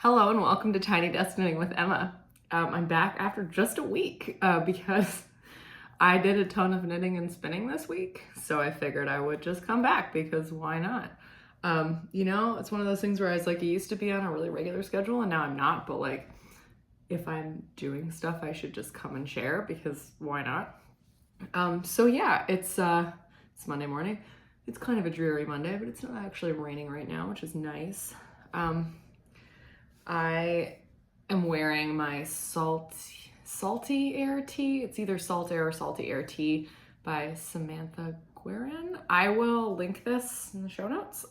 Hello and welcome to Tiny Desk Knitting with Emma. I'm back after just a week because I did a ton of knitting and spinning this week, so I figured I would just come back because why not? It's one of those things where I was like, I used to be on a really regular schedule and now I'm not, but like if I'm doing stuff, I should just come and share because why not? It's Monday morning. It's kind of a dreary Monday, but it's not actually raining right now, which is nice. I am wearing my Salty Air tee. It's either Salt Air or Salty Air tee by Samantha Guerin. I will link this in the show notes.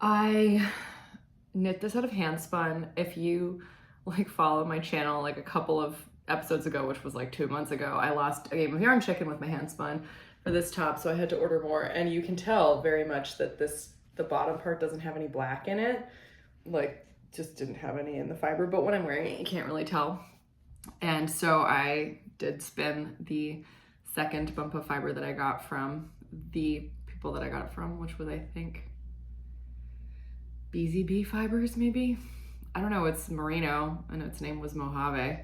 I knit this out of handspun. If you follow my channel a couple of episodes ago, which was 2 months ago, I lost a game of yarn chicken with my handspun for this top, so I had to order more. And you can tell very much that the bottom part doesn't have any black in it. Just didn't have any in the fiber, but when I'm wearing it, you can't really tell. And so I did spin the second bump of fiber that I got from the people that I got it from, which was, I think, BZB Fibers, maybe? I don't know, it's merino, and its name was Mojave.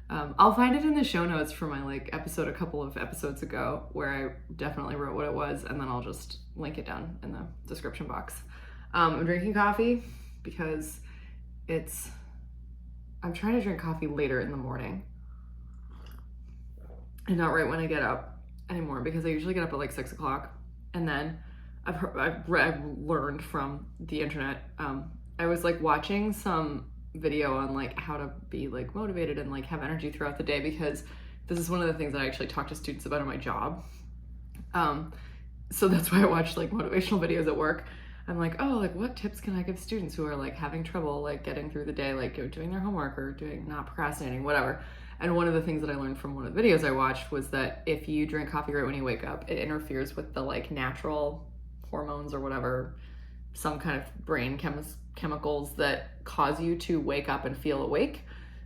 I'll find it in the show notes for my episode a couple of episodes ago where I definitely wrote what it was, and then I'll just link it down in the description box. I'm drinking coffee because I'm trying to drink coffee later in the morning and not right when I get up anymore, because I usually get up at 6 o'clock. And then I've learned from the internet. I was watching some video on how to be motivated and have energy throughout the day, because this is one of the things that I actually talk to students about in my job. So that's why I watch motivational videos at work. I'm what tips can I give students who are having trouble getting through the day, doing their homework or not procrastinating, whatever. And one of the things that I learned from one of the videos I watched was that if you drink coffee right when you wake up, it interferes with the natural hormones or whatever, some kind of brain chemicals that cause you to wake up and feel awake.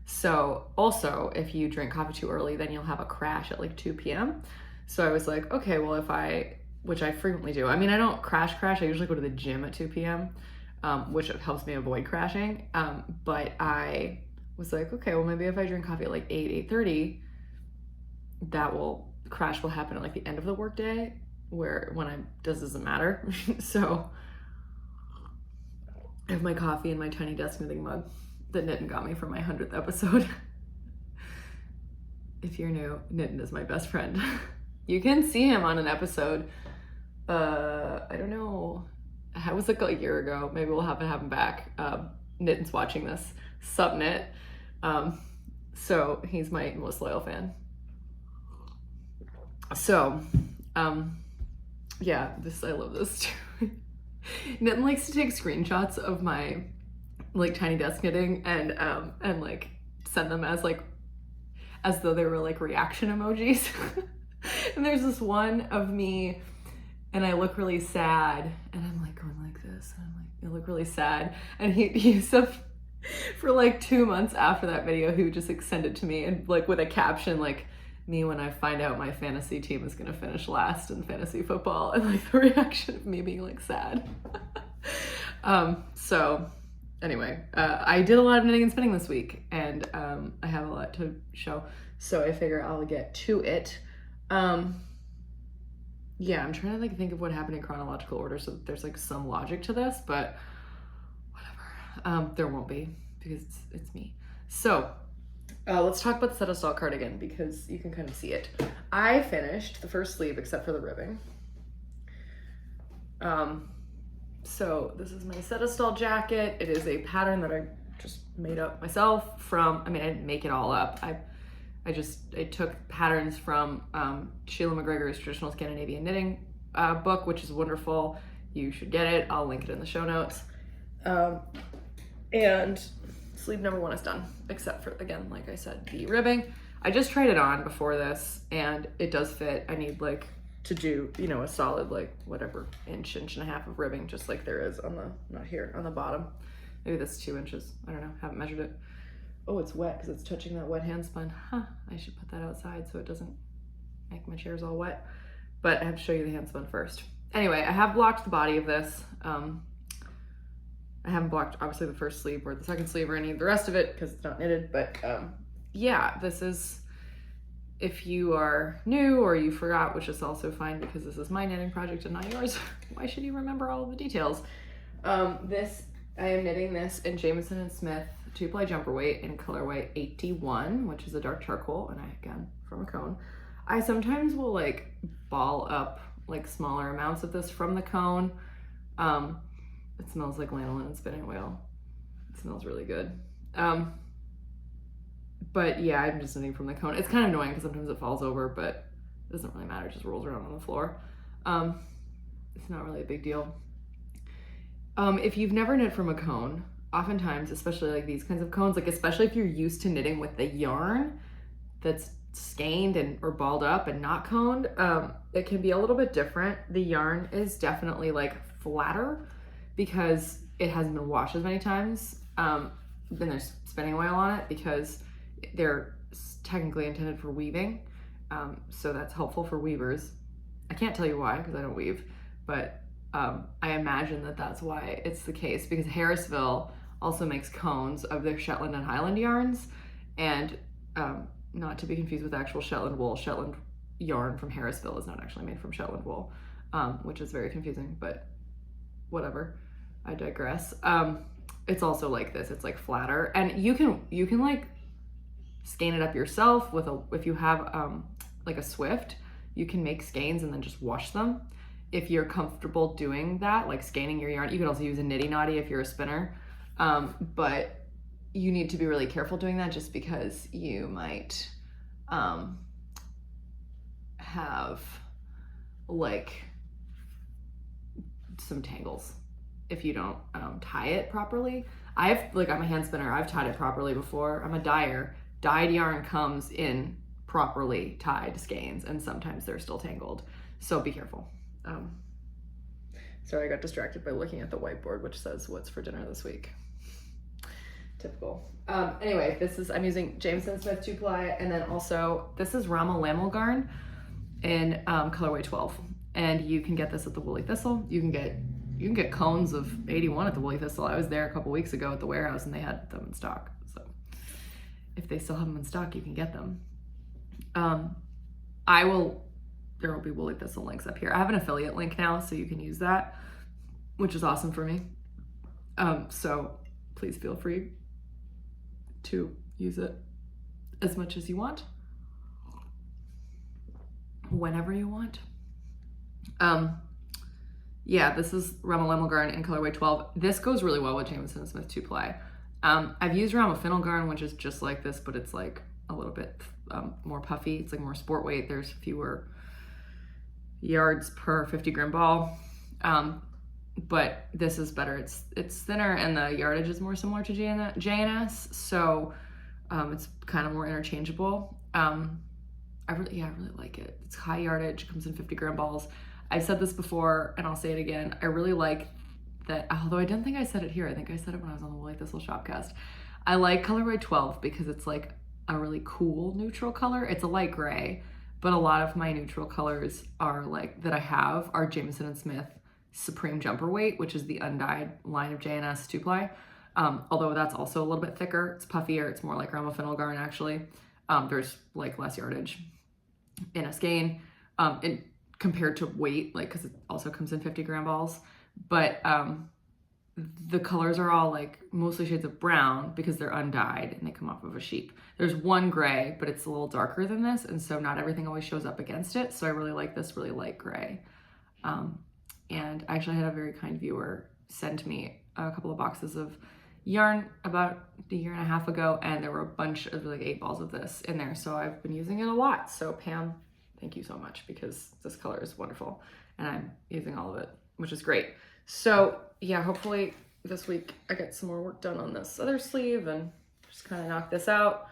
So also, if you drink coffee too early, then you'll have a crash at 2 p.m. So I was okay, well, which I frequently do. I mean, I don't crash. I usually go to the gym at 2 p.m., which helps me avoid crashing. But I was okay, well, maybe if I drink coffee at 8:30, crash will happen at the end of the workday, when doesn't matter. So I have my coffee in my tiny desk knitting mug that Nitin got me for my 100th episode. If you're new, Nitin is my best friend. You can see him on an episode. I don't know. It was a year ago. Maybe we'll have to have him back. Nitin's watching this. Sup, Nit. So he's my most loyal fan. So, yeah, I love this too. Nitin likes to take screenshots of my tiny desk knitting and send them as though they were reaction emojis. And there's this one of me and I look really sad, and I'm going like this, and I look really sad. And he said for 2 months after that video, he would just send it to me and with a caption me when I find out my fantasy team is gonna finish last in fantasy football, and the reaction of me being sad. So anyway, I did a lot of knitting and spinning this week, and I have a lot to show, so I figure I'll get to it. Yeah, I'm trying to think of what happened in chronological order so that there's some logic to this, but whatever. There won't be, because it's me. So let's talk about the set of Salt Cardigan, because you can kind of see it. I finished the first sleeve except for the ribbing. So this is my set of stall jacket. It is a pattern that I just made up myself I didn't make it all up. I took patterns from Sheila McGregor's Traditional Scandinavian Knitting book, which is wonderful. You should get it. I'll link it in the show notes. And sleeve number 1 is done, except for, again, like I said, the ribbing. I just tried it on before this, and it does fit. I need to do, a solid whatever inch and a half of ribbing, just like there is on not here, on the bottom. Maybe that's 2 inches. I don't know, haven't measured it. Oh, it's wet because it's touching that wet handspun. I should put that outside so it doesn't make my chairs all wet. But I have to show you the handspun first. Anyway, I have blocked the body of this. I haven't blocked obviously the first sleeve or the second sleeve or any of the rest of it because it's not knitted, but yeah, this is, if you are new or you forgot, which is also fine because this is my knitting project and not yours, why should you remember all of the details? I am knitting this in Jamieson & Smith 2-ply jumper weight in colorway 81, which is a dark charcoal, and again, from a cone. I sometimes will like ball up like smaller amounts of this from the cone. It smells like lanolin and spinning wheel. It smells really good. But yeah, I'm just knitting from the cone. It's kind of annoying because sometimes it falls over, but it doesn't really matter. It just rolls around on the floor. It's not really a big deal. If you've never knit from a cone, oftentimes, especially like these kinds of cones, like especially if you're used to knitting with the yarn that's skeined or balled up and not coned, it can be a little bit different. The yarn is definitely like flatter because it hasn't been washed as many times. Then there's spinning oil on it because they're technically intended for weaving. So that's helpful for weavers. I can't tell you why because I don't weave, but I imagine that that's why it's the case, because Harrisville also makes cones of their Shetland and Highland yarns, and not to be confused with actual Shetland wool. Shetland yarn from Harrisville is not actually made from Shetland wool, which is very confusing, but whatever, I digress. It's also like this, it's like flatter, and you can like skein it up yourself with if you have like a Swift, you can make skeins and then just wash them. If you're comfortable doing that, like skeining your yarn, you can also use a nitty knotty if you're a spinner, but you need to be really careful doing that just because you might have like some tangles if you don't tie it properly. I'm a hand spinner, I've tied it properly before. I'm a dyer. Dyed yarn comes in properly tied skeins, and sometimes they're still tangled, so be careful. Sorry, I got distracted by looking at the whiteboard, which says what's for dinner this week. Typical. Anyway, I'm using Jamieson Smith 2-ply, and then also this is Rama Lamel Garn in colorway 12, and you can get this at the Woolly Thistle. You can get cones of 81 at the Woolly Thistle. I was there a couple weeks ago at the warehouse, and they had them in stock. So if they still have them in stock, you can get them. There will be Woolly Thistle links up here. I have an affiliate link now, so you can use that, which is awesome for me. So please feel free to use it as much as you want, whenever you want. Yeah, this is Rama Lamel Garn in colorway 12. This goes really well with Jamieson Smith 2-ply. I've used Rama Fennel Garn, which is just like this, but it's like a little bit more puffy. It's like more sport weight. There's fewer yards per 50 gram ball, but this is better. It's thinner, and the yardage is more similar to J&S, so it's kind of more interchangeable. I really like it. It's high yardage, comes in 50 gram balls. I've said this before, and I'll say it again. I really like that, although I don't think I said it here. I think I said it when I was on the Woolly Thistle Shopcast. I like colorway 12 because it's like a really cool neutral color. It's a light gray, but a lot of my neutral colors are that I have are Jamieson & Smith Supreme Jumper Weight, which is the undyed line of J&S 2-ply. Although that's also a little bit thicker. It's puffier. It's more like Rama Fennel Garn, actually. There's like less yardage in a skein compared to weight, because it also comes in 50 gram balls. But the colors are all mostly shades of brown because they're undyed and they come off of a sheep. There's one gray, but it's a little darker than this, and so not everything always shows up against it. So I really like this really light gray. And I actually had a very kind viewer send me a couple of boxes of yarn about a year and a half ago, and there were a bunch of 8 balls of this in there. So I've been using it a lot. So Pam, thank you so much, because this color is wonderful and I'm using all of it, which is great. So yeah, hopefully this week I get some more work done on this other sleeve and just kind of knock this out.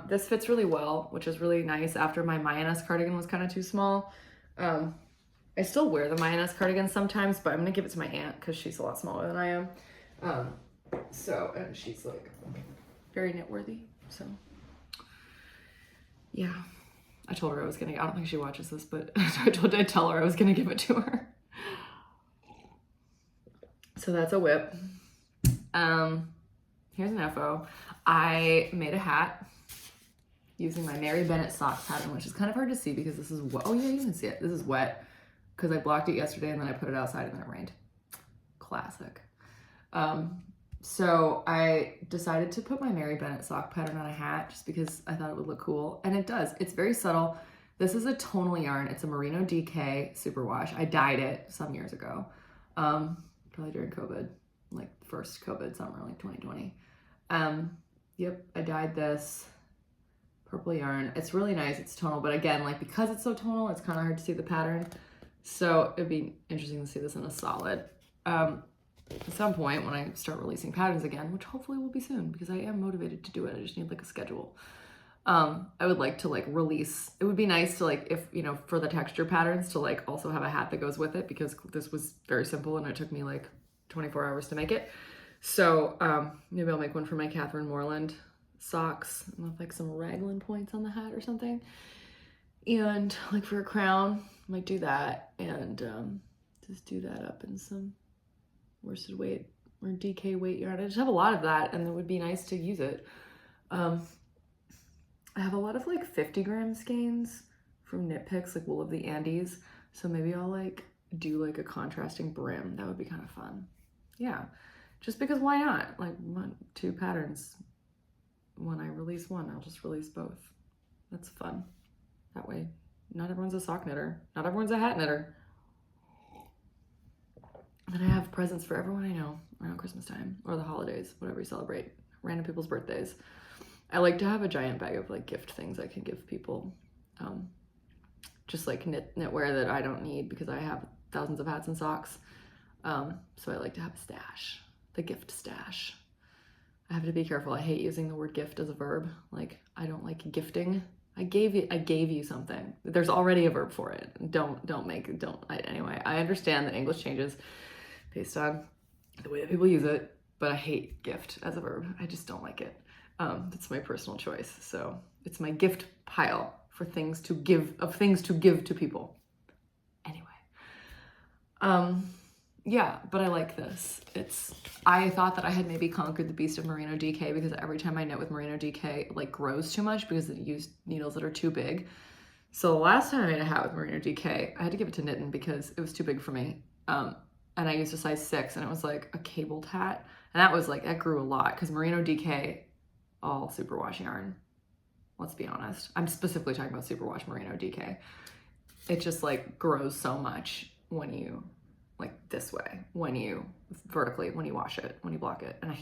This fits really well, which is really nice after my Mayaness cardigan was kind of too small. I still wear the Mayaness cardigan sometimes, but I'm gonna give it to my aunt because she's a lot smaller than I am. And she's very knit worthy. So yeah, I told her I was gonna, I don't think she watches this, but I'd tell her I was gonna give it to her. So that's a whip. Here's an FO. I made a hat using my Mary Bennett sock pattern, which is kind of hard to see because this is wet. Oh yeah, you can see it. This is wet because I blocked it yesterday and then I put it outside and then it rained. Classic. So I decided to put my Mary Bennett sock pattern on a hat just because I thought it would look cool. And it does. It's very subtle. This is a tonal yarn. It's a Merino DK superwash. I dyed it some years ago. Probably during COVID, like first COVID summer, like 2020. Yep, I dyed this purple yarn. It's really nice. It's tonal, but again, like because it's so tonal, it's kind of hard to see the pattern. So it'd be interesting to see this in a solid. At some point when I start releasing patterns again, which hopefully will be soon because I am motivated to do it. I just need like a schedule. I would like to like release, it would be nice to like, if, you know, for the texture patterns to like also have a hat that goes with it because this was very simple and it took me like 24 hours to make it. So maybe I'll make one for my Catherine Moreland socks with like some raglan points on the hat or something. And like for a crown, I might do that and just do that up in some worsted weight or DK weight yarn. I just have a lot of that and it would be nice to use it. I have a lot of like 50 gram skeins from Knit Picks, like Wool of the Andes. So maybe I'll like do like a contrasting brim. That would be kind of fun. Yeah, just because why not? Like two patterns. When I release one, I'll just release both. That's fun. That way, not everyone's a sock knitter. Not everyone's a hat knitter. And I have presents for everyone I know around Christmas time or the holidays, whatever you celebrate, random people's birthdays. I like to have a giant bag of like gift things I can give people. Just like knitwear that I don't need because I have thousands of hats and socks. So I like to have a stash, the gift stash. I have to be careful. I hate using the word gift as a verb. Like I don't like gifting. I gave you something. There's already a verb for it. Anyway, I understand that English changes based on the way that people use it, but I hate gift as a verb. I just don't like it. It's my personal choice. So it's my gift pile for things to give to people. Anyway, yeah, but I like this. I thought that I had maybe conquered the beast of Merino DK because every time I knit with Merino DK, it like grows too much because it used needles that are too big. So the last time I made a hat with Merino DK, I had to give it to Knittin because it was too big for me. And I used a size 6 and it was like a cabled hat. And that grew a lot because Merino DK, all superwash yarn. Let's be honest. I'm specifically talking about superwash Merino DK. It just like grows so much when you like this way, when you vertically, when you wash it, when you block it. And I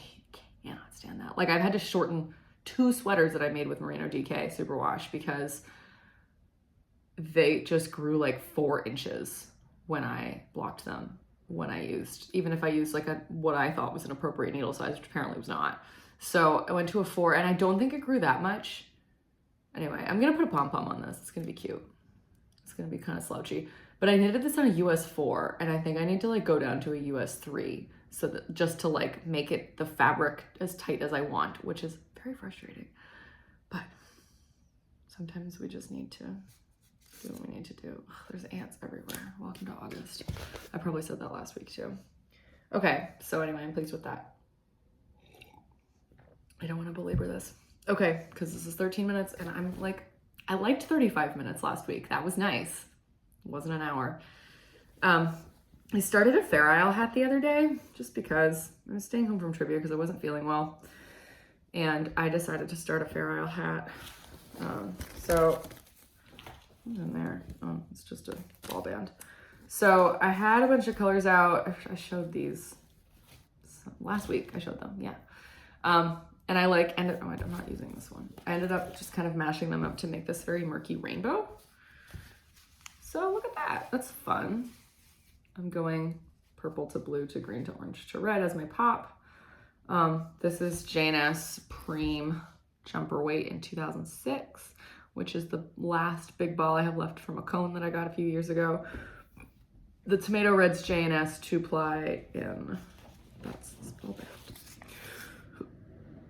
cannot stand that. Like I've had to shorten 2 sweaters that I made with Merino DK superwash because they just grew like 4 inches when I blocked them. Even if I used like what I thought was an appropriate needle size, which apparently was not. So I went to a 4 and I don't think it grew that much. Anyway, I'm gonna put a pom-pom on this. It's gonna be cute. It's gonna be kind of slouchy. But I knitted this on a US 4 and I think I need to like go down to a US 3 so that just to like make it the fabric as tight as I want, which is very frustrating. But sometimes we just need to do what we need to do. Ugh, there's ants everywhere. Welcome to August. I probably said that last week too. Okay, so anyway, I'm pleased with that. I don't want to belabor this. Okay, because this is 13 minutes and I liked 35 minutes last week. That was nice. It wasn't an hour. I started a Fair Isle hat the other day just because I was staying home from trivia because I wasn't feeling well. And I decided to start a Fair Isle hat. So what's in there? Oh, it's just a ball band. So I had a bunch of colors out. I showed these last week. I showed them, yeah. And I I'm not using this one. I ended up just kind of mashing them up to make this very murky rainbow. So look at that, that's fun. I'm going purple to blue to green to orange to red as my pop. This is J&S Preem Jumper Weight in 2006, which is the last big ball I have left from a cone that I got a few years ago. The Tomato Red's J&S 2-ply in, that's this ball band.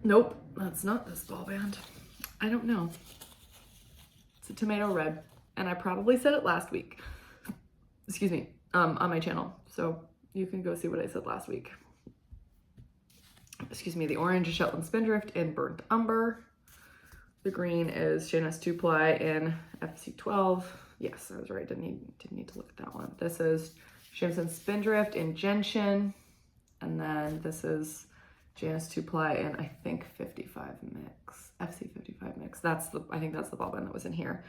Nope, that's not this ball band. I don't know. It's a Tomato Red. And I probably said it last week, excuse me, on my channel. So you can go see what I said last week. excuse me, the orange is Shetland Spindrift in Burnt Umber. The green is J&S 2-ply in FC12. Yes, I was right, didn't need to look at that one. This is Shamson Spindrift in Gentian. And then this is J&S 2-ply in, I think, 55 mix, FC 55 mix. I think that's the ball bend that was in here.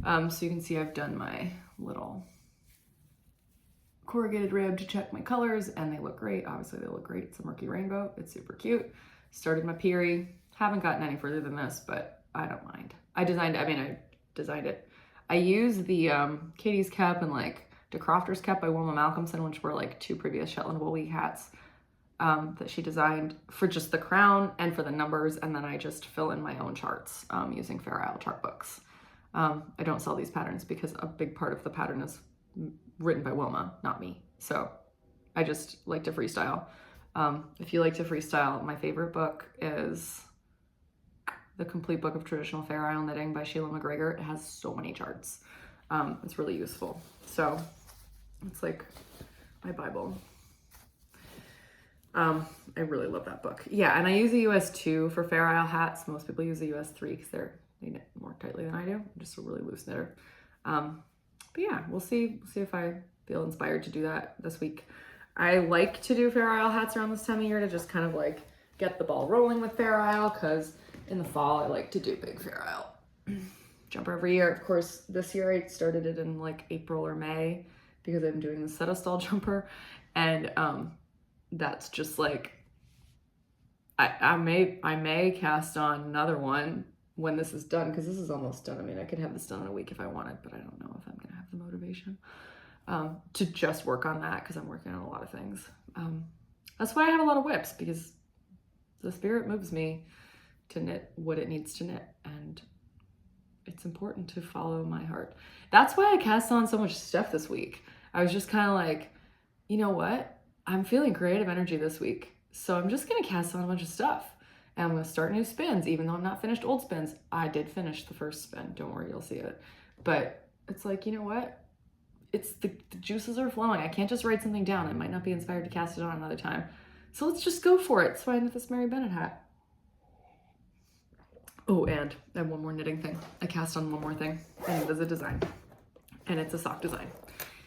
So you can see I've done my little corrugated rib to check my colors, and they look great. Obviously they look great. It's a murky rainbow. It's super cute. Started my Peary. Haven't gotten any further than this, but I don't mind. I designed it. I used the Katie's Cap and like DeCrofter's Cap by Wilma Malcolmson, which were like 2 previous Shetland wool week hats that she designed for just the crown and for the numbers, and then I just fill in my own charts using Fair Isle chart books. I don't sell these patterns because a big part of the pattern is written by Wilma, not me. So I just like to freestyle. If you like to freestyle, my favorite book is The Complete Book of Traditional Fair Isle Knitting by Sheila McGregor. It has so many charts. It's really useful. So it's like my Bible. I really love that book. Yeah, and I use a US 2 for Fair Isle hats. Most people use a US 3 because they knit more tightly than I do. I'm just a really loose knitter. But yeah, we'll see if I feel inspired to do that this week. I like to do Fair Isle hats around this time of year to just kind of like get the ball rolling with Fair Isle, because in the fall I like to do big Fair Isle jumper every year. Of course, this year I started it in like April or May because I'm doing the set stall jumper, and that's just like I may cast on another one when this is done, because this is almost done. I mean, I could have this done in a week if I wanted, but I don't know if I'm gonna have the motivation to just work on that, because I'm working on a lot of things. That's why I have a lot of whips, because the spirit moves me to knit what it needs to knit, and it's important to follow my heart. That's why I cast on so much stuff this week. I was just kind of like, you know what? I'm feeling creative energy this week, so I'm just gonna cast on a bunch of stuff. And I'm gonna start new spins, even though I'm not finished old spins. I did finish the first spin, don't worry, you'll see it. But it's like, you know what? It's the juices are flowing. I can't just write something down. I might not be inspired to cast it on another time. So let's just go for it. That's why I knit this Mary Bennett hat. Oh, and I have one more knitting thing. I cast on one more thing, and it is a design. And it's a sock design.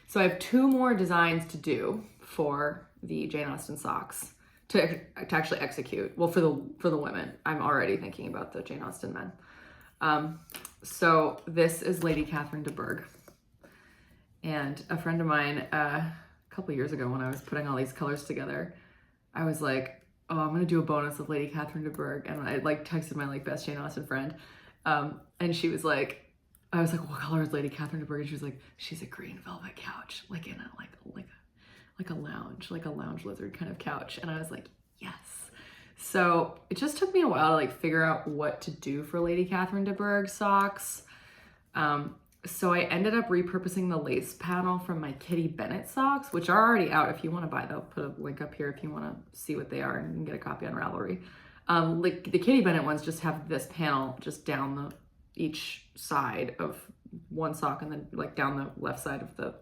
So I have 2 more designs to do for the Jane Austen socks to actually execute. Well, for the women, I'm already thinking about the Jane Austen men. So this is Lady Catherine de Bourgh. And a friend of mine, a couple years ago when I was putting all these colors together, I was like, oh, I'm gonna do a bonus of Lady Catherine de Bourgh. And I like texted my like best Jane Austen friend. And she was like, I was like, what color is Lady Catherine de Bourgh? And she was like, she's a green velvet couch, like in a like a lounge lizard kind of couch. And I was like, yes. So it just took me a while to like figure out what to do for Lady Catherine de Bourgh socks. So I ended up repurposing the lace panel from my Kitty Bennett socks, which are already out. If you want to buy, they'll put a link up here if you want to see what they are, and you can get a copy on Ravelry. Like the Kitty Bennett ones just have this panel just down each side of one sock, and then like down the left side of the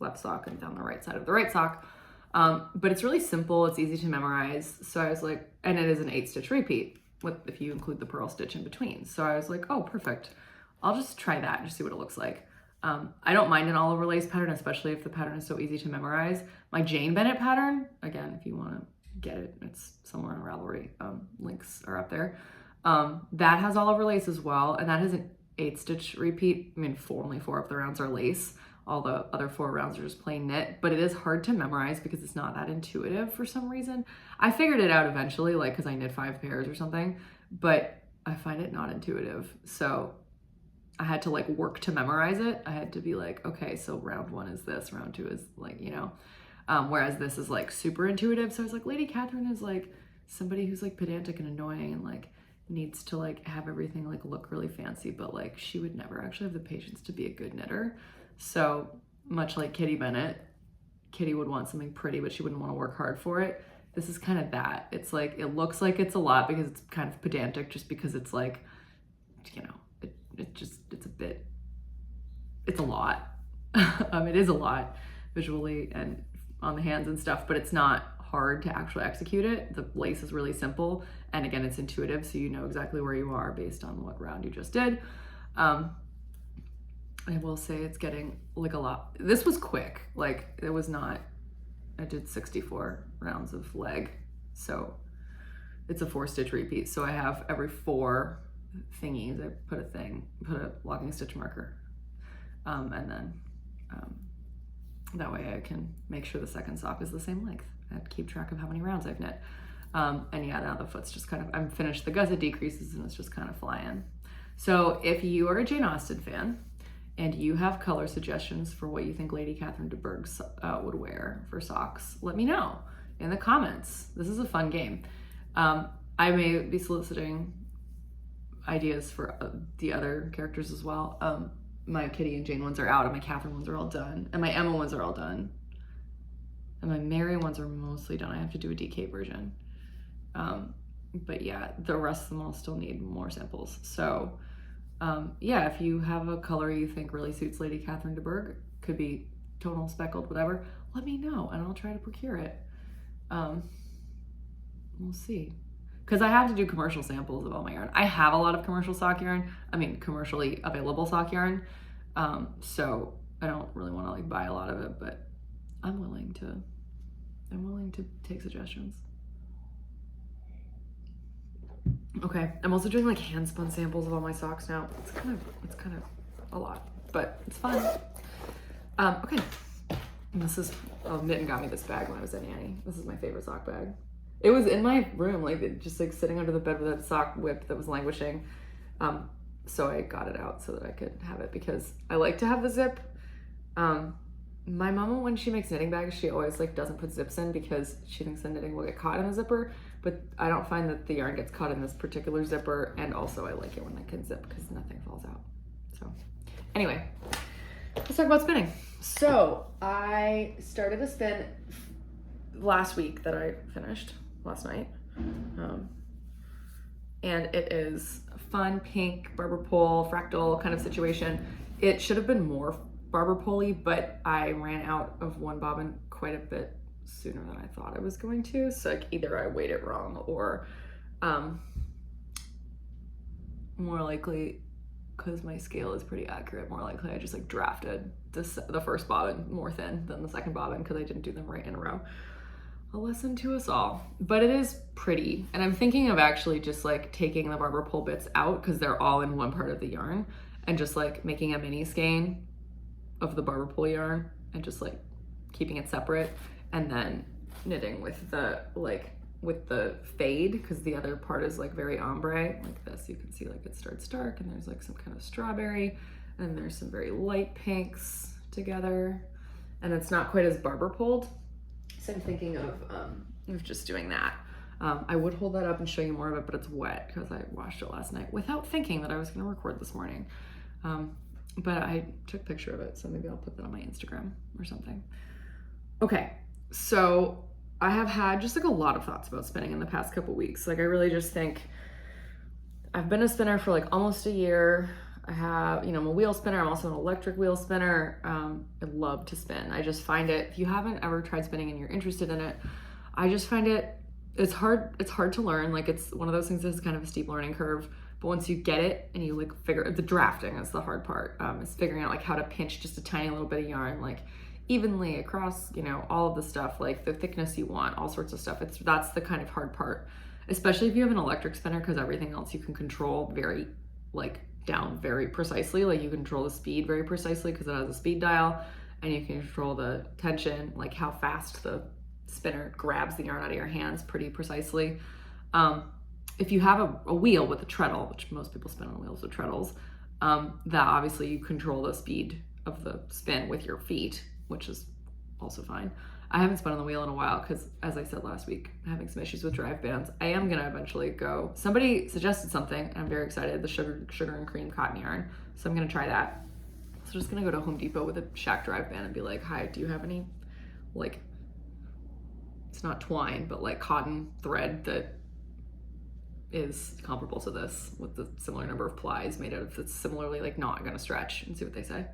left sock and down the right side of the right sock. But it's really simple. It's easy to memorize. So I was like, and it is an 8-stitch repeat if you include the purl stitch in between. So I was like, oh, perfect. I'll just try that and just see what it looks like. I don't mind an all over lace pattern, especially if the pattern is so easy to memorize. My Jane Bennett pattern, again, if you want to get it, it's somewhere on Ravelry. Links are up there. That has all over lace as well. And that has an 8-stitch repeat. I mean, only 4 of the rounds are lace. All the other 4 rounds are just plain knit, but it is hard to memorize because it's not that intuitive for some reason. I figured it out eventually, like, cause I knit 5 pairs or something, but I find it not intuitive. So I had to like work to memorize it. I had to be like, okay, so round 1 is this, round 2 is like, you know, whereas this is like super intuitive. So I was like, Lady Catherine is like somebody who's like pedantic and annoying and like needs to like have everything like look really fancy, but like she would never actually have the patience to be a good knitter. So much like Kitty Bennett, Kitty would want something pretty, but she wouldn't want to work hard for it. This is kind of that. It's like, it looks like it's a lot because it's kind of pedantic, just because it's like, you know, it's a lot. It is a lot visually and on the hands and stuff, but it's not hard to actually execute it. The lace is really simple. And again, it's intuitive. So you know exactly where you are based on what round you just did. I will say it's getting like a lot. This was quick. Like it was not, I did 64 rounds of leg. So it's a 4-stitch repeat. So I have every 4 thingies, I put a locking stitch marker. And then that way I can make sure the second sock is the same length and keep track of how many rounds I've knit. And yeah, now the foot's just kind of, I'm finished the gusset decreases and it's just kind of flying. So if you are a Jane Austen fan and you have color suggestions for what you think Lady Catherine de Bourgh would wear for socks, let me know in the comments. This is a fun game. I may be soliciting ideas for the other characters as well. My Kitty and Jane ones are out, and my Catherine ones are all done, and my Emma ones are all done, and my Mary ones are mostly done. I have to do a DK version. But yeah, the rest of them all still need more samples. So yeah, if you have a color you think really suits Lady Catherine de Bourgh, could be tonal, speckled, whatever, let me know and I'll try to procure it. We'll see. Because I have to do commercial samples of all my yarn. I have a lot of commercial sock yarn. I mean, commercially available sock yarn. So I don't really want to like buy a lot of it, but I'm willing to take suggestions. Okay, I'm also doing like hand spun samples of all my socks now. It's kind of a lot, but it's fun. Okay, and this is, Mitten got me this bag when I was at Nanny. This is my favorite sock bag. It was in my room, like just like sitting under the bed with that sock whip that was languishing. So I got it out so that I could have it because I like to have the zip. My mama, when she makes knitting bags, she always like doesn't put zips in because she thinks the knitting will get caught in the zipper, but I don't find that the yarn gets caught in this particular zipper, and also I like it when I can zip because nothing falls out. So anyway, let's talk about spinning. So I started a spin last week that I finished last night, and it is a fun pink barber pole fractal kind of situation. It should have been more barber pole-y, but I ran out of one bobbin quite a bit sooner than I thought I was going to. So like either I weighed it wrong or more likely, because my scale is pretty accurate, more likely I just like drafted the first bobbin more thin than the second bobbin because I didn't do them right in a row. A lesson to us all, but it is pretty. And I'm thinking of actually just like taking the barber pole bits out because they're all in one part of the yarn and just like making a mini skein of the barber pole yarn and just like keeping it separate and then knitting with the fade because the other part is like very ombre like this. You can see like it starts dark and there's like some kind of strawberry and there's some very light pinks together and it's not quite as barber poled. So I'm thinking of just doing that. I would hold that up and show you more of it, but it's wet because I washed it last night without thinking that I was gonna record this morning. But I took a picture of it, so maybe I'll put that on my Instagram or something. Okay, so I have had just like a lot of thoughts about spinning in the past couple weeks. Like I really just think I've been a spinner for like almost a year. I have, I'm a wheel spinner. I'm also an electric wheel spinner. I love to spin. I just find it, if you haven't ever tried spinning and you're interested in it, I just find it's hard to learn. Like it's one of those things that's kind of a steep learning curve. But once you get it and you like the drafting is the hard part. Is figuring out like how to pinch just a tiny little bit of yarn, like evenly across, all of the stuff, like the thickness you want, all sorts of stuff. That's the kind of hard part, especially if you have an electric spinner, because everything else you can control very down very precisely. Like you control the speed very precisely because it has a speed dial, and you can control the tension, like how fast the spinner grabs the yarn out of your hands pretty precisely. If you have a wheel with a treadle, which most people spin on wheels with treadles, that obviously you control the speed of the spin with your feet, which is also fine. I haven't spun on the wheel in a while because, as I said last week, I'm having some issues with drive bands. I am gonna eventually go. Somebody suggested something, and I'm very excited, the sugar and cream cotton yarn. So I'm gonna try that. So I'm just gonna go to Home Depot with a Shack drive band and be like, hi, do you have any, it's not twine, but like cotton thread that is comparable to this with the similar number of plies made out of that's similarly not gonna stretch, and see what they say.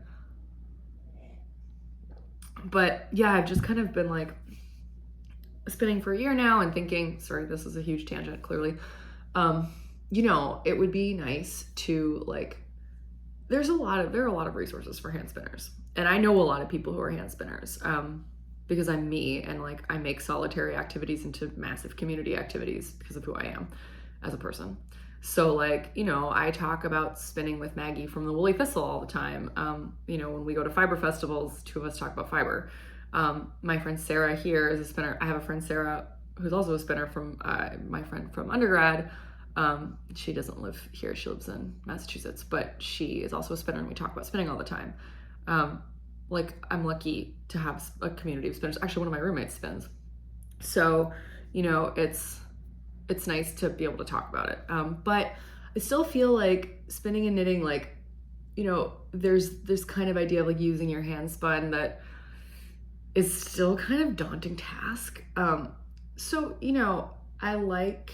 But yeah, I've just kind of been spinning for a year now and thinking, sorry, this is a huge tangent, clearly. You know, it would be nice to like, there are a lot of resources for hand spinners. And I know a lot of people who are hand spinners, because I'm me, and like I make solitary activities into massive community activities because of who I am as a person. So like, you know, I talk about spinning with Maggie from the Woolly Thistle all the time. You know, when we go to fiber festivals, two of us talk about fiber. My friend Sarah here is a spinner. I have a friend Sarah who's also a spinner from my friend from undergrad. She doesn't live here, she lives in Massachusetts, but she is also a spinner and we talk about spinning all the time. Like I'm lucky to have a community of spinners. Actually, one of my roommates spins. So, you know, it's nice to be able to talk about it. But I still feel like spinning and knitting, like, you know, there's this kind of idea of like using your hand spun that is still kind of daunting task. So, you know, I like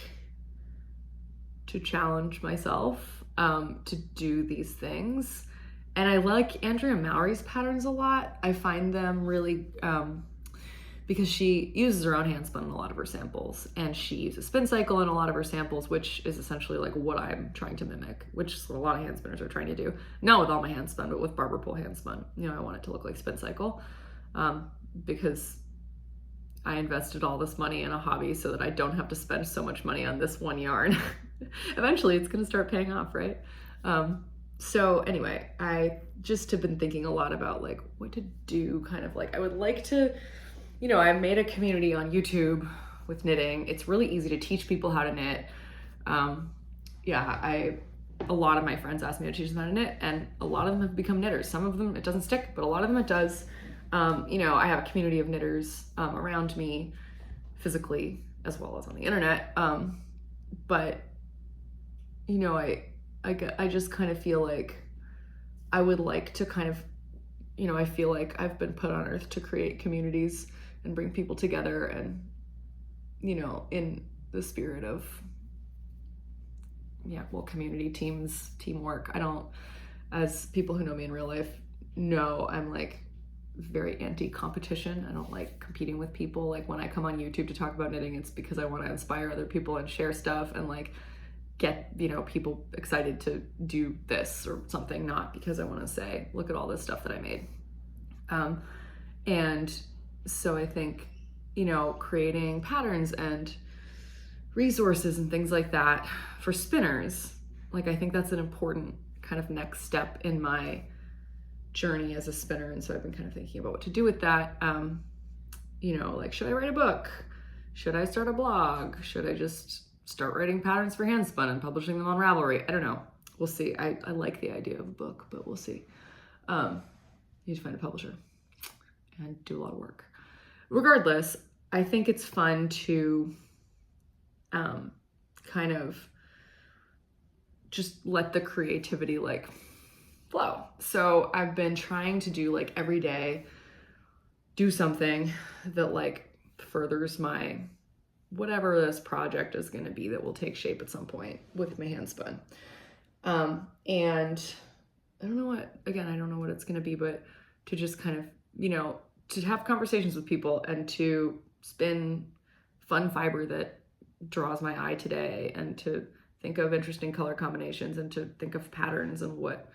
to challenge myself to do these things. And I like Andrea Mowry's patterns a lot. I find them really, because she uses her own hand spun in a lot of her samples, and she uses spin cycle in a lot of her samples, which is essentially like what I'm trying to mimic, which is what a lot of hand spinners are trying to do. Not with all my hand spun, but with barber pole hand spun. You know, I want it to look like spin cycle, because I invested all this money in a hobby so that I don't have to spend so much money on this one yarn. Eventually it's gonna start paying off, right? So anyway, I just have been thinking a lot about like what to do, kind of like, I would like to, you know, I made a community on YouTube with knitting. It's really easy to teach people how to knit. Yeah, a lot of my friends ask me to teach them how to knit, and a lot of them have become knitters. Some of them it doesn't stick, but a lot of them it does. You know, I have a community of knitters around me physically as well as on the internet. But you know, I just kind of feel like I would like to kind of, you know, I feel like I've been put on earth to create communities and bring people together, and, you know, in the spirit of, yeah, well, community, teams, teamwork. I don't, as people who know me in real life know, I'm like very anti-competition. I don't like competing with people. Like when I come on YouTube to talk about knitting, it's because I want to inspire other people and share stuff and like get, you know, people excited to do this or something, not because I want to say, look at all this stuff that I made. And so I think, you know, creating patterns and resources and things like that for spinners, like I think that's an important kind of next step in my journey as a spinner. And so I've been kind of thinking about what to do with that. You know, like, should I write a book? Should I start a blog? Should I just start writing patterns for hand spun and publishing them on Ravelry? I don't know. We'll see. I like the idea of a book, but we'll see. You need to find a publisher and do a lot of work. Regardless, I think it's fun to kind of just let the creativity like flow. So I've been trying to do like every day, do something that like furthers my whatever this project is going to be that will take shape at some point with my hand spun. And I don't know what it's going to be, but to just kind of, you know, to have conversations with people and to spin fun fiber that draws my eye today, and to think of interesting color combinations, and to think of patterns and what,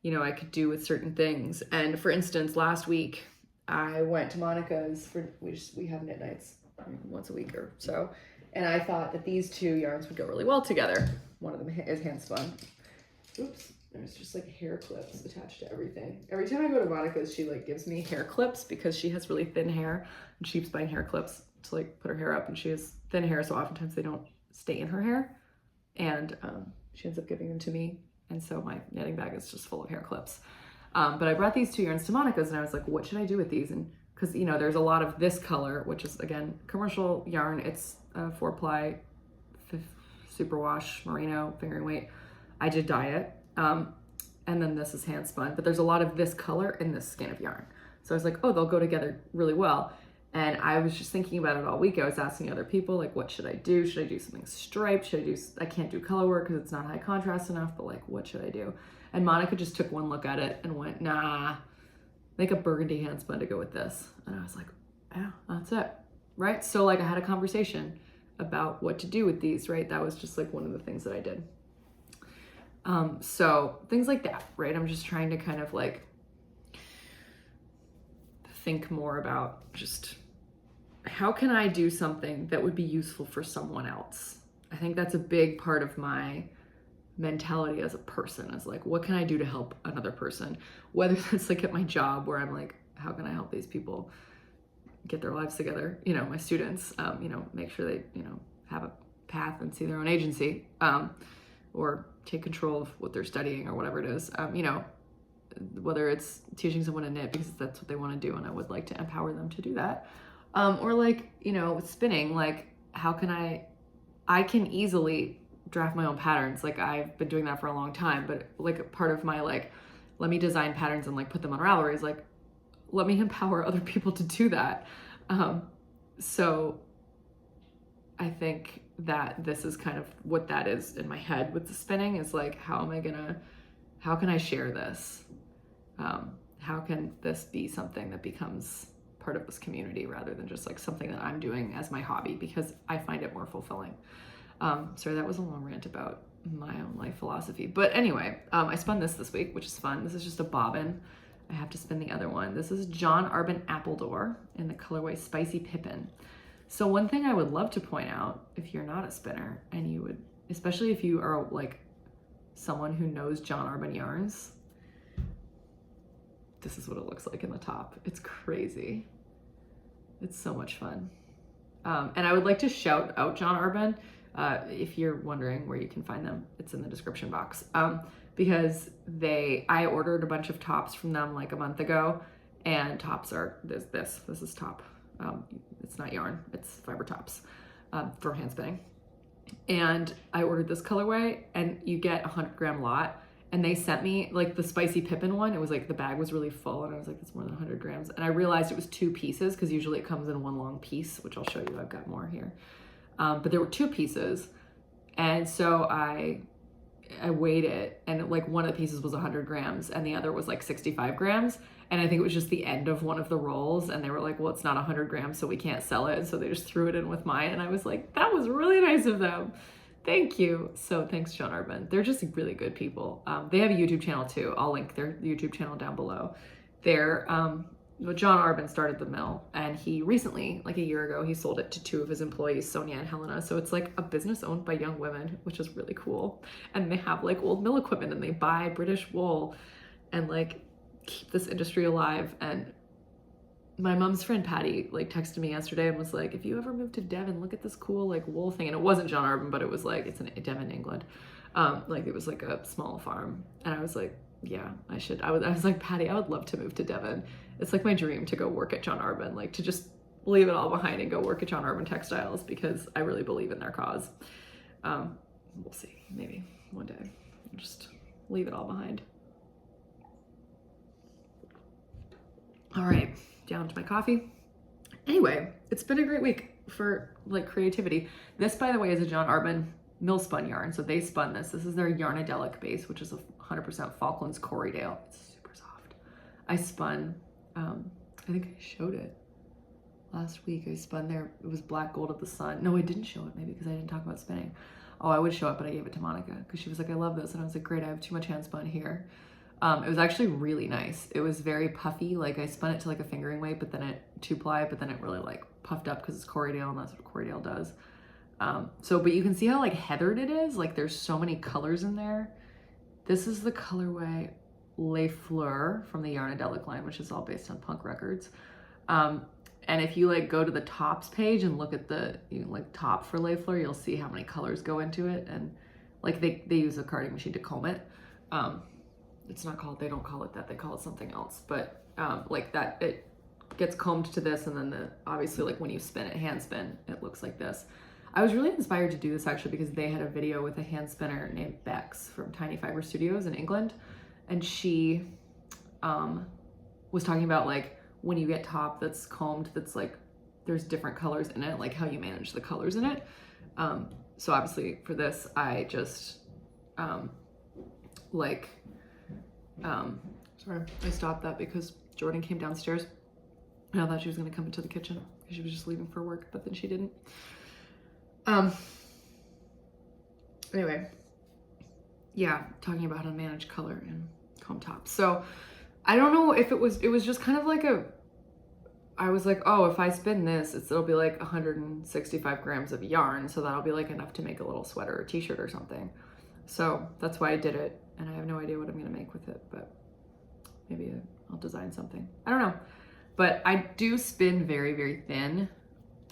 you know, I could do with certain things. And for instance, last week I went to Monica's for, we have knit nights once a week or so, and I thought that these two yarns would go really well together. One of them is hand spun. Oops, there's just like hair clips attached to everything. Every time I go to Monica's, she like gives me hair clips because she has really thin hair, and she keeps buying hair clips to like put her hair up, and she has thin hair, so oftentimes they don't stay in her hair, and she ends up giving them to me, and so my knitting bag is just full of hair clips. But I brought these two yarns to Monica's, and I was like, what should I do with these? And because, you know, there's a lot of this color, which is, again, commercial yarn. It's 4-ply superwash merino fingering weight. I did dye it. And then this is hand spun, but there's a lot of this color in this skein of yarn. So I was like, oh, they'll go together really well. And I was just thinking about it all week. I was asking other people, like, what should I do? Should I do something striped? I can't do color work because it's not high contrast enough, but like, what should I do? And Monica just took one look at it and went, nah, make a burgundy hand spun to go with this. And I was like, yeah, that's it. right? So like I had a conversation about what to do with these, right? That was just like one of the things that I did. So things like that, right? I'm just trying to kind of like think more about just how can I do something that would be useful for someone else? I think that's a big part of my mentality as a person, is like, what can I do to help another person? Whether that's like at my job where I'm like, how can I help these people get their lives together? You know, my students, you know, make sure they, you know, have a path and see their own agency, or take control of what they're studying or whatever it is. You know, whether it's teaching someone to knit because that's what they want to do and I would like to empower them to do that. Or like, you know, with spinning, like how can I can easily draft my own patterns. Like I've been doing that for a long time, but like part of my like, let me design patterns and like put them on Ravelry is like, let me empower other people to do that. So I think that this is kind of what that is in my head with the spinning, is like, how can I share this? How can this be something that becomes part of this community rather than just like something that I'm doing as my hobby because I find it more fulfilling. Sorry, that was a long rant about my own life philosophy. But anyway, I spun this week, which is fun. This is just a bobbin. I have to spin the other one. This is John Artman Appledore in the colorway Spicy Pippin. So one thing I would love to point out, if you're not a spinner and you would, especially if you are like someone who knows John Artman yarns, this is what it looks like in the top. It's crazy. It's so much fun. And I would like to shout out John Artman. If you're wondering where you can find them, it's in the description box. Because I ordered a bunch of tops from them like a month ago, and tops are this is top. It's not yarn, it's fiber tops for hand spinning. And I ordered this colorway, and you get a 100-gram lot. And they sent me like the Spicy Pippin one. It was like the bag was really full, and I was like, that's more than 100 grams. And I realized it was 2 pieces because usually it comes in one long piece, which I'll show you. I've got more here. But there were 2 pieces. And so I weighed it, and like one of the pieces was 100 grams and the other was like 65 grams. And I think it was just the end of one of the rolls, and they were like, well, it's not 100 grams, so we can't sell it. So they just threw it in with mine. And I was like, that was really nice of them. Thank you. So thanks, John Artman. They're just really good people. They have a YouTube channel too. I'll link their YouTube channel down below. John Artman started the mill, and he recently, like a year ago, he sold it to 2 of his employees, Sonia and Helena. So it's like a business owned by young women, which is really cool. And they have like old mill equipment, and they buy British wool and like keep this industry alive. And my mom's friend Patty like texted me yesterday and was like, if you ever move to Devon, look at this cool like wool thing. And it wasn't John Artman, but it was like, it's in Devon, England. Like it was like a small farm. And I was like, yeah, I should. I was like, Patty, I would love to move to Devon. It's like my dream to go work at John Artman, like to just leave it all behind and go work at John Artman Textiles, because I really believe in their cause. We'll see, maybe one day, I'll just leave it all behind. All right, down to my coffee. Anyway, it's been a great week for like creativity. This, by the way, is a John Artman mill spun yarn. So they spun this. This is their Yarnadelic base, which is a 100% Falklands Corriedale. It's super soft. I spun, I think I showed it last week. I spun there. It was Black Gold of the Sun. No, I didn't show it maybe because I didn't talk about spinning. Oh, I would show it, but I gave it to Monica because she was like, I love this. And I was like, great, I have too much hand spun here. It was actually really nice. It was very puffy. Like I spun it to like a fingering weight, but then it 2-ply, but then it really like puffed up because it's Corriedale, and that's what Corriedale does. But you can see how like heathered it is. Like there's so many colors in there. This is the colorway Les Fleurs from the Yarnadelic line, which is all based on punk records. And if you like go to the tops page and look at the like top for Les Fleurs, you'll see how many colors go into it. And like they use a carding machine to comb it. It's not called, they don't call it that, they call it something else. But like that, it gets combed to this, and then obviously like when you spin it, hand spin, it looks like this. I was really inspired to do this actually because they had a video with a hand spinner named Bex from Tiny Fiber Studios in England. And she was talking about like when you get top that's combed, that's like, there's different colors in it, like how you manage the colors in it. So obviously for this, I just sorry, I stopped that because Jordan came downstairs and I thought she was gonna come into the kitchen. She was just leaving for work, but then she didn't. Anyway, yeah, talking about how to manage color in comb tops. So I don't know if it was just kind of like I was like, oh, if I spin this, it'll be like 165 grams of yarn. So that'll be like enough to make a little sweater or t-shirt or something. So that's why I did it. And I have no idea what I'm going to make with it, but maybe I'll design something. I don't know. But I do spin very, very thin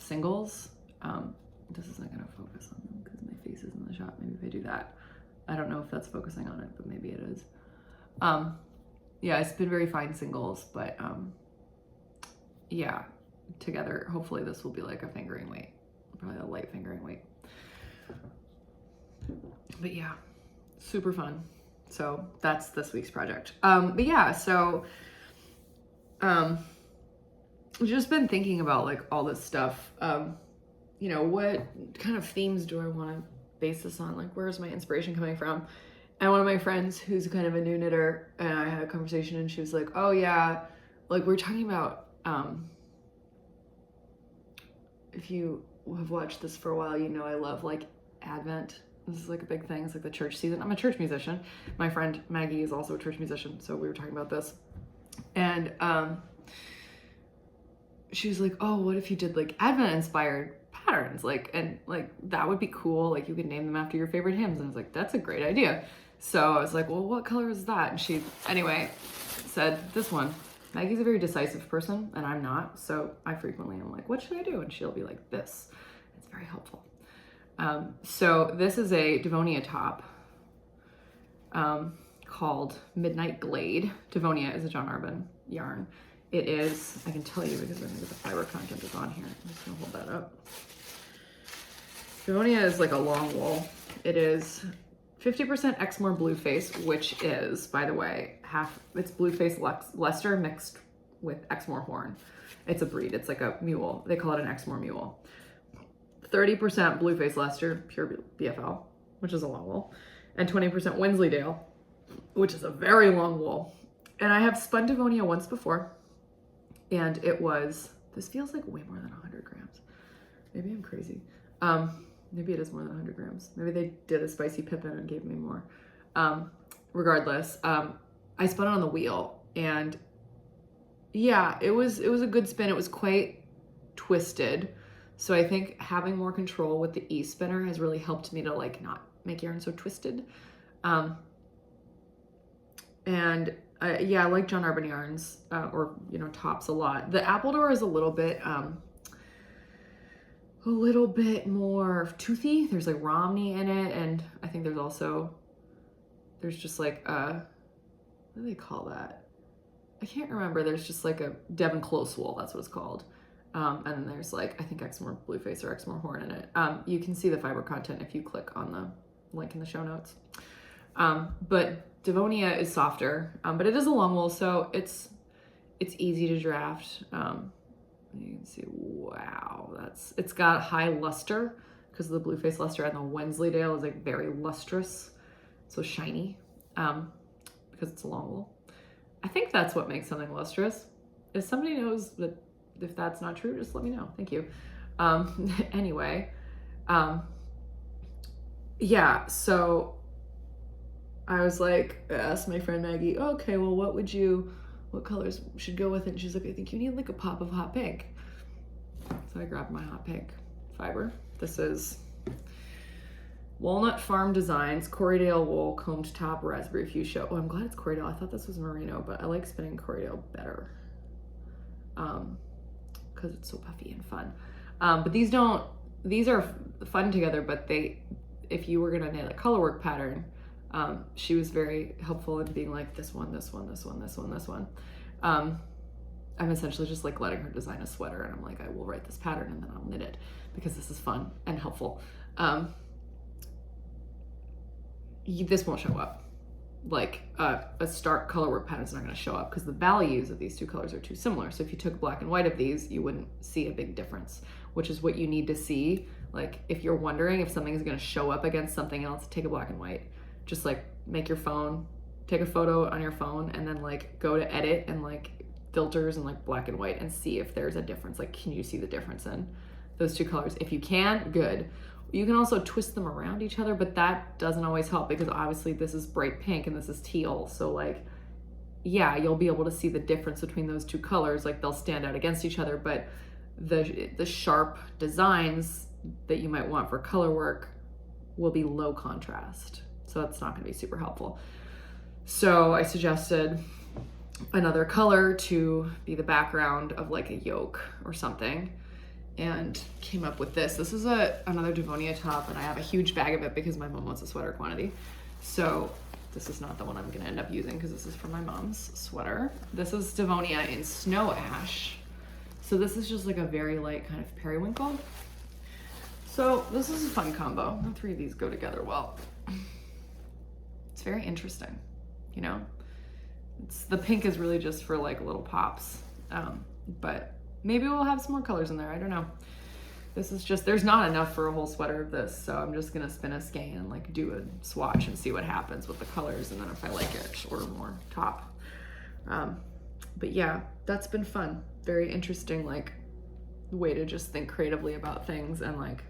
singles. This is not going to focus on them because my face is in the shot. Maybe if I do that. I don't know if that's focusing on it, but maybe it is. Yeah, I spin very fine singles, but yeah, together, hopefully this will be like a fingering weight, probably a light fingering weight. But yeah, super fun. So that's this week's project. But yeah, so I've just been thinking about like all this stuff. You know, what kind of themes do I want to base this on? Like, where's my inspiration coming from? And one of my friends who's kind of a new knitter, and I had a conversation, and she was like, oh yeah, like we're talking about, if you have watched this for a while, you know I love like Advent. This is like a big thing. It's like the church season. I'm a church musician. My friend Maggie is also a church musician, so we were talking about this. And she was like, oh, what if you did like Advent inspired patterns? Like, and like that would be cool. Like you could name them after your favorite hymns. And I was like, that's a great idea. So I was like, well, what color is that? And she, anyway, said this one. Maggie's a very decisive person, and I'm not. So I frequently am like, what should I do? And she'll be like, this. It's very helpful. So this is a Devonia top called Midnight Glade. Devonia is a John Artman yarn. It is, I can tell you because I think the fiber content is on here. I'm just gonna hold that up. Devonia is like a long wool. It is 50% Exmoor Blueface, which is, by the way, it's Blueface Leicester mixed with Exmoor Horn. It's a breed. It's like a mule. They call it an Exmoor mule. 30% Blueface Leicester, pure BFL, which is a long wool, and 20% Wensleydale, which is a very long wool. And I have spun Devonia once before, and it was, this feels like way more than 100 grams. Maybe I'm crazy. Maybe it is more than 100 grams. Maybe they did a spicy pippin and gave me more. Regardless, I spun it on the wheel, and yeah, it was a good spin. It was quite twisted. So I think having more control with the e-spinner has really helped me to like not make yarn so twisted. And yeah, I like John Artman yarns, or, you know, tops a lot. The Appledore is a little bit more toothy. There's like Romney in it, and I think there's just like what do they call that? I can't remember. There's just like a Devon close wool, that's what it's called. And then there's like, I think Exmoor Blueface or Exmoor Horn in it. You can see the fiber content if you click on the link in the show notes. But Devonia is softer, but it is a long wool, so it's easy to draft. You can see, wow, it's got high luster because of the Blueface Leicester, and the Wensleydale is like very lustrous, so shiny, because it's a long wool. I think that's what makes something lustrous. If somebody knows that, if that's not true, just let me know. Thank you. Anyway, yeah, so I was like, I asked my friend Maggie, okay, well, what colors should go with it? And she's like, I think you need like a pop of hot pink. So I grabbed my hot pink fiber. This is Walnut Farm Designs, Corriedale wool, combed top, raspberry fuchsia. Oh, I'm glad it's Corriedale. I thought this was merino, but I like spinning Corriedale better. Because it's so puffy and fun. But these are fun together, but if you were gonna knit a colorwork pattern, she was very helpful in being like, this one, this one, this one, this one, this one. I'm essentially just like letting her design a sweater, and I'm like, I will write this pattern and then I'll knit it because this is fun and helpful. This won't show up. Like a stark colorwork pattern is not going to show up because the values of these two colors are too similar. So if you took black and white of these, you wouldn't see a big difference, which is what you need to see. Like if you're wondering if something is going to show up against something else, take a black and white. Just like make your phone, take a photo on your phone, and then like go to edit and like filters and like black and white and see if there's a difference. Like, can you see the difference in those two colors? If you can, good. You can also twist them around each other, but that doesn't always help because obviously this is bright pink and this is teal. So like, yeah, you'll be able to see the difference between those two colors. Like they'll stand out against each other, but the sharp designs that you might want for color work will be low contrast. So that's not gonna be super helpful. So I suggested another color to be the background of like a yoke or something, and came up with this. This is another Devonia top, and I have a huge bag of it because my mom wants a sweater quantity. So this is not the one I'm gonna end up using because this is from my mom's sweater. This is Devonia in Snow Ash. So this is just like a very light kind of periwinkle. So this is a fun combo. All three of these go together well. It's very interesting, you know? The pink is really just for like little pops, but maybe we'll have some more colors in there. I don't know. This is just, there's not enough for a whole sweater of this, so I'm just gonna spin a skein and like do a swatch and see what happens with the colors, and then if I like it, order more top. But yeah, that's been fun. Very interesting, like, way to just think creatively about things and like,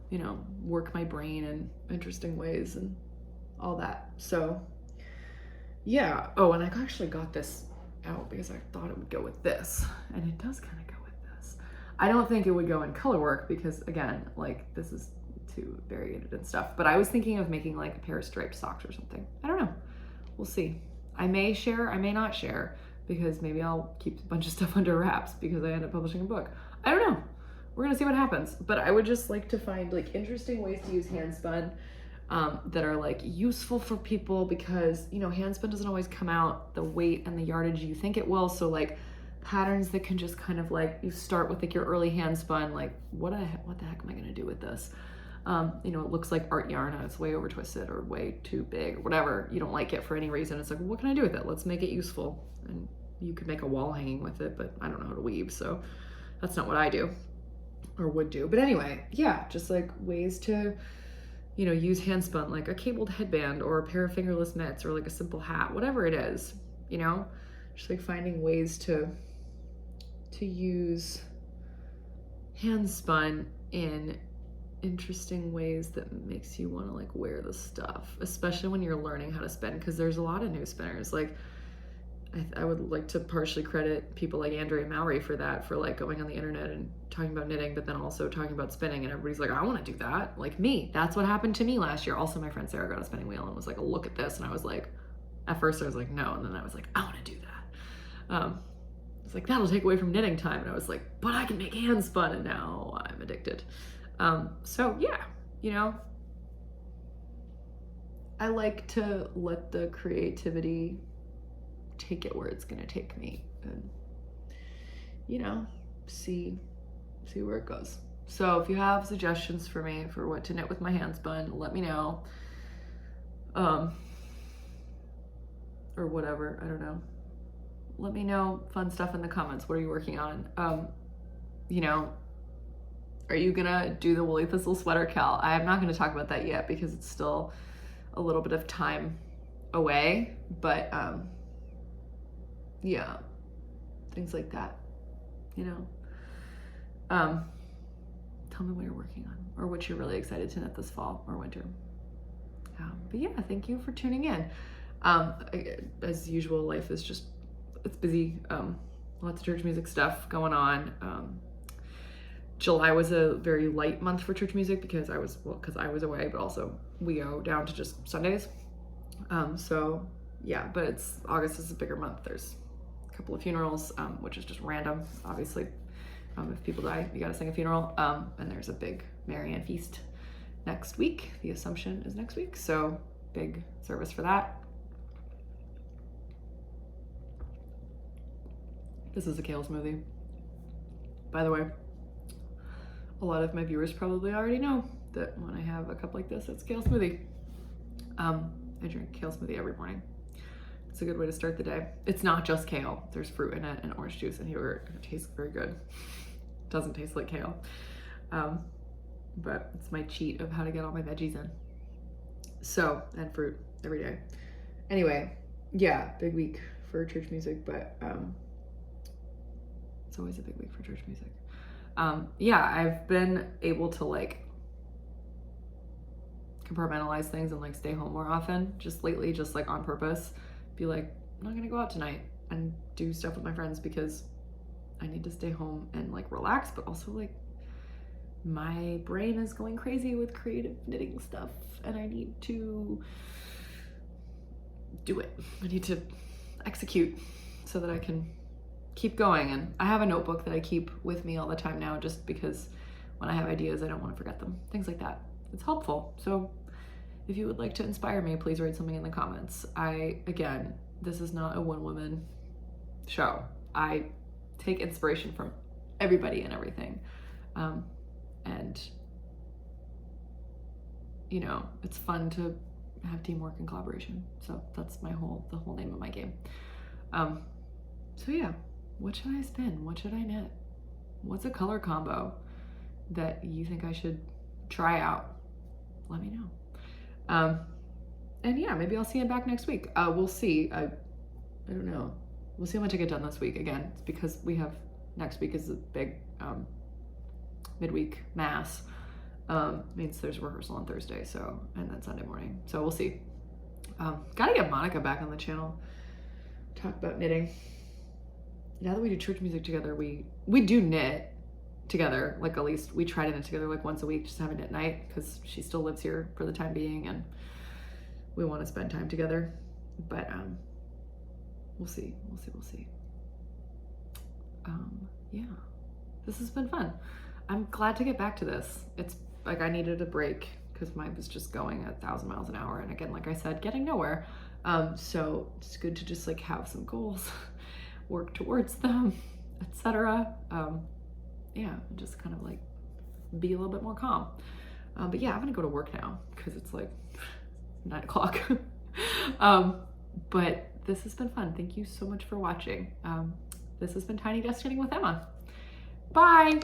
you know, work my brain in interesting ways and all that. So yeah. Oh, and I actually got this out because I thought it would go with this, and it does kind of go with this. I don't think it would go in color work because again, like this is too variegated and stuff, but I was thinking of making like a pair of striped socks or something. I don't know. We'll see. I may share, I may not share, because maybe I'll keep a bunch of stuff under wraps because I end up publishing a book. I don't know. We're gonna see what happens. But I would just like to find like interesting ways to use hand spun that are like useful for people, because you know, hand spun doesn't always come out the weight and the yardage you think it will. So like patterns that can just kind of like, you start with like your early hand spun, like what the heck am I gonna do with this? You know, it looks like art yarn and it's way over twisted or way too big or whatever. You don't like it for any reason. It's like, well, what can I do with it? Let's make it useful. And you could make a wall hanging with it, but I don't know how to weave, so that's not what I do or would do. But anyway, yeah, just like ways to, you know, use hand spun, like a cabled headband or a pair of fingerless mitts or like a simple hat, whatever it is, you know, just like finding ways to use hand spun in interesting ways that makes you want to like wear the stuff, especially when you're learning how to spin, because there's a lot of new spinners. Like I would like to partially credit people like Andrea Mowry for that, for like going on the internet and talking about knitting, but then also talking about spinning, and everybody's like, I want to do that. Like me, that's what happened to me last year. Also, my friend Sarah got a spinning wheel and was like, oh, look at this. And I was like, at first I was like, no. And then I was like, I want to do that. It's like, that'll take away from knitting time. And I was like, but I can make hand spun, and now I'm addicted. So yeah, you know, I like to let the creativity take it where it's gonna take me, and you know, see where it goes. So if you have suggestions for me for what to knit with my hand spun, let me know. Or whatever, I don't know. Let me know fun stuff in the comments. What are you working on? You know, are you gonna do the woolly thistle sweater, Cal? I am not gonna talk about that yet because it's still a little bit of time away, but yeah, things like that, you know. Tell me what you're working on or what you're really excited to knit this fall or winter. But yeah, thank you for tuning in. As usual, life is just, it's busy. Lots of church music stuff going on. July was a very light month for church music because I was away, but also we go down to just Sundays. So yeah, but August is a bigger month. There's a couple of funerals, which is just random. Obviously, if people die, you gotta sing a funeral. And there's a big Marianne feast next week. The Assumption is next week, so big service for that. This is a kale smoothie, by the way. A lot of my viewers probably already know that when I have a cup like this, it's kale smoothie. I drink kale smoothie every morning. It's a good way to start the day. It's not just kale. There's fruit in it and orange juice and yogurt. It tastes very good. It doesn't taste like kale. But it's my cheat of how to get all my veggies in. So, and fruit every day. Anyway, yeah, big week for church music, but it's always a big week for church music. Yeah, I've been able to like compartmentalize things and like stay home more often just lately, just like on purpose. Be like, I'm not gonna go out tonight and do stuff with my friends because I need to stay home and like relax, but also like my brain is going crazy with creative knitting stuff and I need to do it. I need to execute so that I can keep going. And I have a notebook that I keep with me all the time now just because when I have ideas, I don't want to forget them. Things like that. It's helpful. So if you would like to inspire me, please write something in the comments. Again, this is not a one-woman show. I take inspiration from everybody and everything. And you know, it's fun to have teamwork and collaboration. So that's the whole name of my game. So yeah, what should I spin? What should I knit? What's a color combo that you think I should try out? Let me know. And yeah, maybe I'll see you back next week. We'll see. I don't know. We'll see how much I get done this week. Again, it's because we have next week is a big midweek mass. Means there's rehearsal on Thursday, so, and then Sunday morning. So we'll see. Gotta get Monica back on the channel. Talk about knitting. Now that we do church music together, we do knit together. Like at least we try to knit together like once a week, just have a knit night because she still lives here for the time being and we want to spend time together. But we'll see. Yeah, this has been fun. I'm glad to get back to this. It's like I needed a break because mine was just going at 1,000 miles an hour. And again, like I said, getting nowhere. So it's good to just like have some goals, work towards them, etc. Yeah, just kind of like be a little bit more calm. But yeah, I'm gonna go to work now because it's like 9 o'clock. But this has been fun. Thank you so much for watching. This has been Tiny Desk Knitting with Emma. Bye.